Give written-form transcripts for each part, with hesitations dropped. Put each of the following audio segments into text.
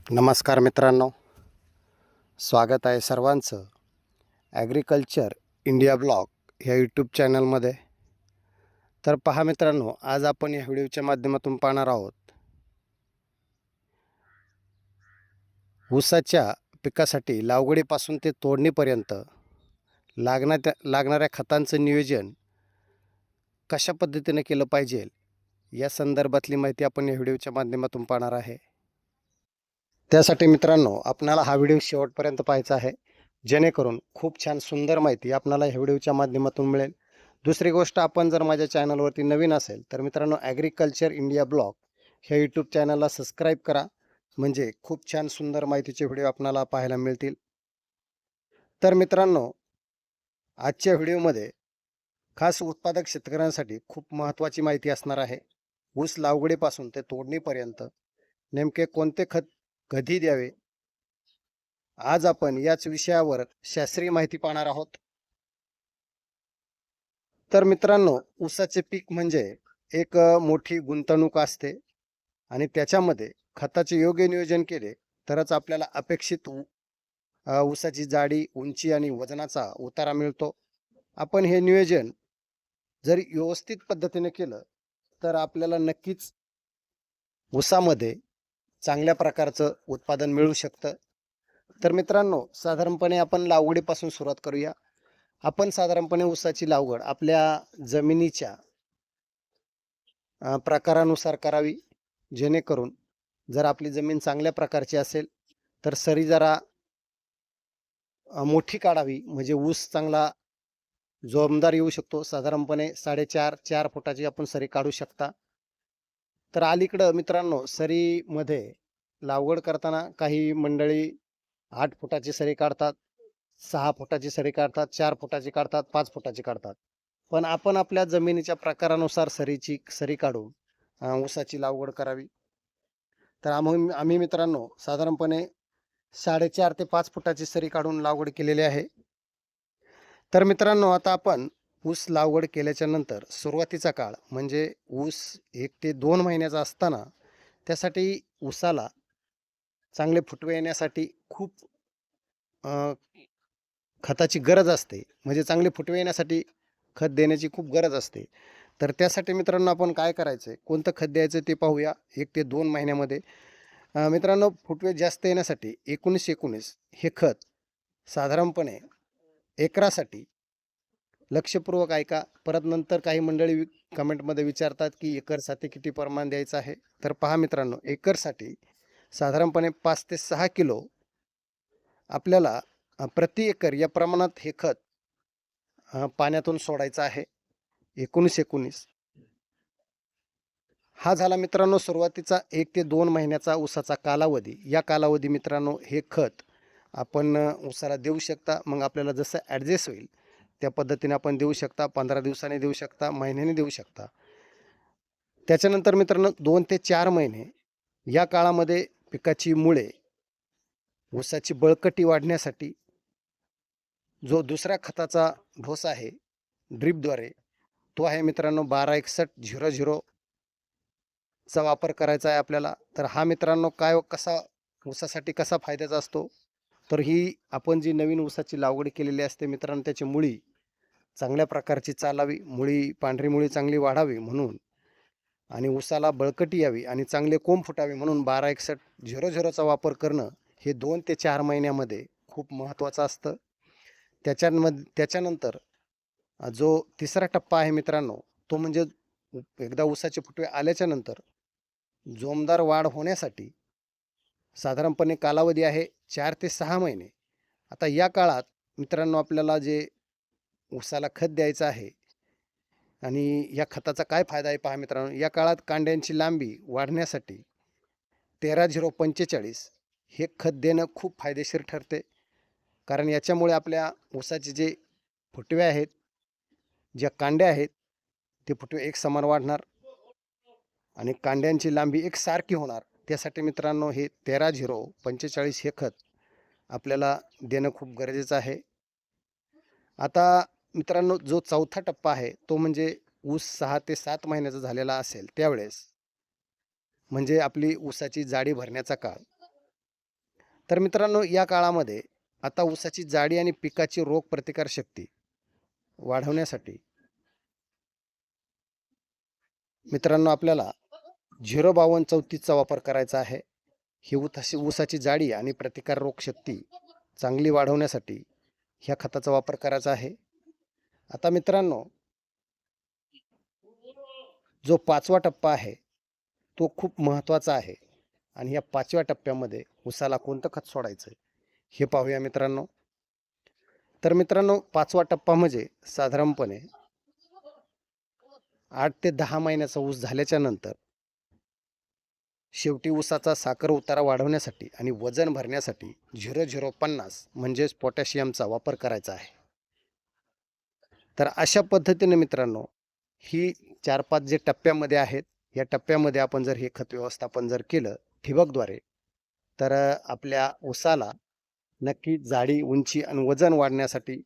नमस्कार मित्रांनो, स्वागत आहे सर्वांचं ॲग्रिकल्चर इंडिया ब्लॉग ह्या यूट्यूब चॅनलमध्ये. तर पहा मित्रांनो, आज आपण या व्हिडिओच्या माध्यमातून पाहणार आहोत ऊसाच्या पिकासाठी लागवडीपासून ते तोडणीपर्यंत लागणाऱ्या खतांचं नियोजन कशा पद्धतीने केलं पाहिजे या संदर्भातली माहिती आपण या व्हिडिओच्या माध्यमातून पाहणार आहे. त्यासाठी मित्रांनो, आपणाला हा व्हिडिओ शेवटपर्यंत पाहायचा आहे, जेणेकरून खूप छान सुंदर माहिती आपणाला ह्या व्हिडिओच्या माध्यमातून मिळेल. दुसरी गोष्ट, आपण जर माझ्या चॅनलवरती नवीन असेल तर मित्रांनो, ॲग्रिकल्चर इंडिया ब्लॉग ह्या यूट्यूब चॅनलला सबस्क्राईब करा, म्हणजे खूप छान सुंदर माहितीचे व्हिडिओ आपणाला पाहायला मिळतील. तर मित्रांनो, आजच्या व्हिडिओमध्ये खास उत्पादक शेतकऱ्यांसाठी खूप महत्त्वाची माहिती असणार आहे. ऊस लागवडीपासून ते तोडणीपर्यंत नेमके कोणते खत कधी द्यावे, आज आपण याच विषयावर शास्त्रीय माहिती पाहणार आहोत. तर मित्रांनो, ऊसाचे पीक म्हणजे एक मोठी गुंतवणूक असते आणि त्याच्यामध्ये खताचे योग्य नियोजन केले तरच आपल्याला अपेक्षित ऊसाची जाडी, उंची आणि वजनाचा उतारा मिळतो. आपण हे नियोजन जर व्यवस्थित पद्धतीने केलं तर आपल्याला नक्कीच ऊसामध्ये चांगल्या प्रकारचं उत्पादन मिळू शकतं. तर मित्रांनो, साधारणपणे आपण लागवडीपासून सुरुवात करूया. आपण साधारणपणे ऊसाची लागवड आपल्या जमिनीच्या प्रकारानुसार करावी, जेणेकरून जर आपली जमीन चांगल्या प्रकारची असेल तर सरी जरा मोठी काढावी, म्हणजे ऊस चांगला जोमदार येऊ शकतो. साधारणपणे 4.5-4 फुटाची आपण सरी काढू शकता. तर अलीकडं मित्रांनो, सरीमध्ये लागवड करताना काही मंडळी 8 फुटाची सरी काढतात, 6 फुटाची सरी काढतात, 4 फुटाची काढतात, 5 फुटाची काढतात. पण आपण आपल्या जमिनीच्या प्रकारानुसार सरी काढून ऊसाची लागवड करावी. तर आम्ही मित्रांनो साधारणपणे 4.5 ते 5 फुटाची सरी काढून लागवड केलेली आहे. तर मित्रांनो, आता आपण ऊस लागवड केल्याच्या नंतर सुरुवातीचा काळ म्हणजे ऊस 1 ते 2 महिन्याचा असताना त्यासाठी ऊसाला चांगले फुटवे येण्यासाठी खूप अ, खताची गरज असते. म्हणजे चांगले फुटवे येण्यासाठी खत देण्याची खूप गरज असते. तर त्यासाठी मित्रांनो, आपण काय करायचं आहे, कोणतं खत द्यायचं ते पाहूया. 1 ते 2 महिन्यामध्ये मित्रांनो, फुटवे जास्त येण्यासाठी 19-19 हे खत साधारणपणे एकरासाठी, लक्षपूर्वक ऐका, परत नंतर काही मंडळी कमेंटमध्ये विचारतात की एकरसाठी किती प्रमाण द्यायचं आहे. तर पहा मित्रांनो, एकरसाठी साधारणपणे 5 ते 6 किलो आपल्याला प्रति एकर या प्रमाणात हे खत पाण्यातून सोडायचं आहे. 19-19 हा झाला मित्रांनो सुरुवातीचा 1 ते 2 महिन्याचा ऊसाचा कालावधी. या कालावधी मित्रांनो, हे खत आपण ऊसाला देऊ शकता. मग आपल्याला जसं ॲडजस्ट होईल त्या पद्धतीने आपण देऊ शकता. 15 दिवसांनी देऊ शकता, महिन्याने देऊ शकता. त्याच्यानंतर मित्रांनो, 2 ते 4 महिने या काळामध्ये पिकाची मुळे, ऊसाची बळकटी वाढण्यासाठी जो दुसऱ्या खताचा ढोस आहे ड्रीपद्वारे, तो आहे मित्रांनो 126100 चा वापर करायचा आहे आपल्याला. तर हा मित्रांनो कसा ऊसासाठी कसा फायद्याचा असतो, तर ही आपण जी नवीन ऊसाची लागवड केलेली असते मित्रांनो, त्याची मुळी चांगल्या प्रकारची चालावी, पांढरी मुळी चांगली वाढावी म्हणून, आणि ऊसाला बळकटी यावी आणि चांगले कोंब फुटावे म्हणून 126100 चा वापर करणं हे 2 ते 4 महिन्यामध्ये खूप महत्त्वाचं असतं. त्याच्यानंतर जो तिसरा टप्पा आहे मित्रांनो, तो म्हणजे एकदा ऊसाचे फुटवे आल्याच्या नंतर जोमदार वाढ होण्यासाठी साधारणपणे कालावधी आहे 4 ते 6 महिने. आता या काळात मित्रांनो, आपल्याला जे ऊसाला खत द्यायचं आहे आणि या खताचा काय फायदा आहे पहा मित्रांनो. या काळात कांड्यांची लांबी वाढण्यासाठी 13045 हे खत देणं खूप फायदेशीर ठरते. कारण याच्यामुळे आपल्या ऊसाचे जे फुटवे आहेत, ज्या कांड्या आहेत, ते फुटवे एक समान वाढणार आणि कांड्यांची लांबी एकसारखी होणार. त्यासाठी मित्रांनो, हे 13045 हे खत आपल्याला देणं खूप गरजेचं आहे. आता मित्रांनो, जो चौथा टप्पा आहे तो म्हणजे ऊस 6 ते 7 महिन्याचा झालेला असेल त्यावेळेस, म्हणजे आपली ऊसाची जाडी भरण्याचा काळ. तर मित्रांनो, या काळामध्ये आता ऊसाची जाडी आणि पिकाची रोग प्रतिकार शक्ती वाढवण्यासाठी मित्रांनो आपल्याला 05234 वापर करायचा आहे. ही ऊसाची जाडी आणि प्रतिकार रोग शक्ती चांगली वाढवण्यासाठी ह्या खताचा वापर करायचा आहे. आता मित्रांनो, जो 5वा टप्पा आहे तो खूप महत्त्वाचा आहे आणि या 5व्या टप्प्यामध्ये ऊसाला कोणतं खत सोडायचं हे पाहूया मित्रांनो. तर मित्रांनो, 5वा टप्पा म्हणजे साधारणपणे 8 ते 10 महिन्याचा ऊस झाल्याच्या नंतर शेवटी ऊसाचा साखर उतारा वाढवण्यासाठी आणि वजन भरण्यासाठी 0050 म्हणजेच पोटॅशियमचा वापर करायचा आहे. तर अशा पद्धतीने मित्रांनो, ही 4-5 जे टप्प्यामध्ये आहेत, या टप्प्यामध्ये आपण जर हे खत व्यवस्थापन जर केलं ठिबकद्वारे, तर आपल्या ऊसाला नक्की जाडी, उंची आणि वजन वाढण्यासाठी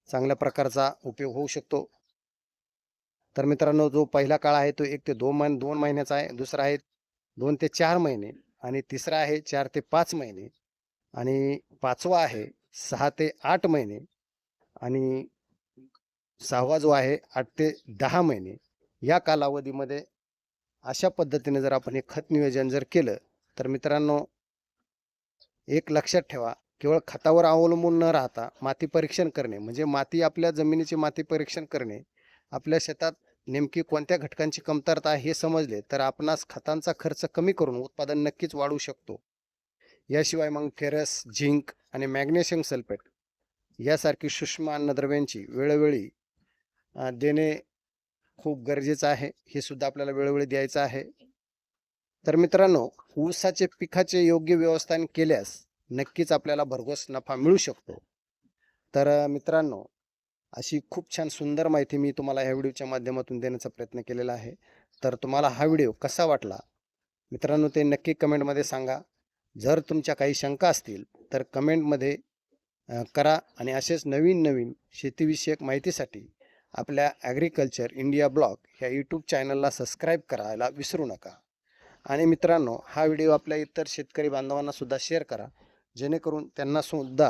चांगल्या प्रकारचा उपयोग होऊ शकतो. तर मित्रांनो, जो पहिला काळ आहे तो 1 ते 2 महिन्याचा आहे, दुसरा आहे 2 ते 4 महिने आणि तिसरा आहे 4 ते 5 महिने आणि 5वा आहे 6 ते 8 महिने आणि 6वा जो आहे 8 ते 10 महिने. या कालावधीमध्ये अशा पद्धतीने जर आपण हे खत नियोजन जर केलं, तर मित्रांनो, एक लक्षात ठेवा, केवळ खतावर अवलंबून न राहता माती परीक्षण करणे, म्हणजे आपल्या जमिनीची माती परीक्षण करणे, आपल्या शेतात नेमकी कोणत्या घटकांची कमतरता आहे हे समजले तर आपणास खतांचा खर्च कमी करून उत्पादन नक्कीच वाढवू शकतो. याशिवाय मग फेरस, झिंक आणि मॅग्नेशियम सल्फेट यासारखी सूक्ष्म अन्नद्रव्यांची वेळोवेळी देणे खूप गरजेचं आहे. हे सुद्धा आपल्याला वेळोवेळी द्यायचं आहे. तर मित्रांनो, ऊसाचे पिकाचे योग्य व्यवस्थापन केल्यास नक्कीच आपल्याला भरघोस नफा मिळू शकतो. तर मित्रांनो, अशी खूप छान सुंदर माहिती मी तुम्हाला ह्या व्हिडिओच्या माध्यमातून देण्याचा प्रयत्न केलेला आहे. तर तुम्हाला हा व्हिडिओ कसा वाटला मित्रांनो, ते नक्की कमेंटमध्ये सांगा. जर तुमच्या काही शंका असतील तर कमेंटमध्ये करा आणि असेच नवीन नवीन शेतीविषयक माहितीसाठी आपल्या ॲग्रिकल्चर इंडिया ब्लॉग ह्या यूट्यूब चॅनलला सबस्क्राईब करायला विसरू नका. आणि मित्रांनो, हा व्हिडिओ आपल्या इतर शेतकरी बांधवांना सुद्धा शेअर करा, जेणेकरून त्यांना सुद्धा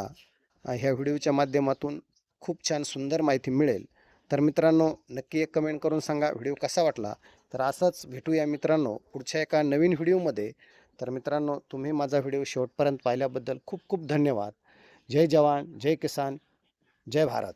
ह्या व्हिडिओच्या माध्यमातून खूप छान सुंदर माहिती मिळेल. तर मित्रांनो, नक्की एक कमेंट करून सांगा व्हिडिओ कसा वाटला. तर असंच भेटूया मित्रांनो पुढच्या एका नवीन व्हिडिओमध्ये. तर मित्रांनो, तुम्ही माझा व्हिडिओ शेवटपर्यंत पाहिल्याबद्दल खूप खूप धन्यवाद. जय जवान, जय किसान, जय भारत.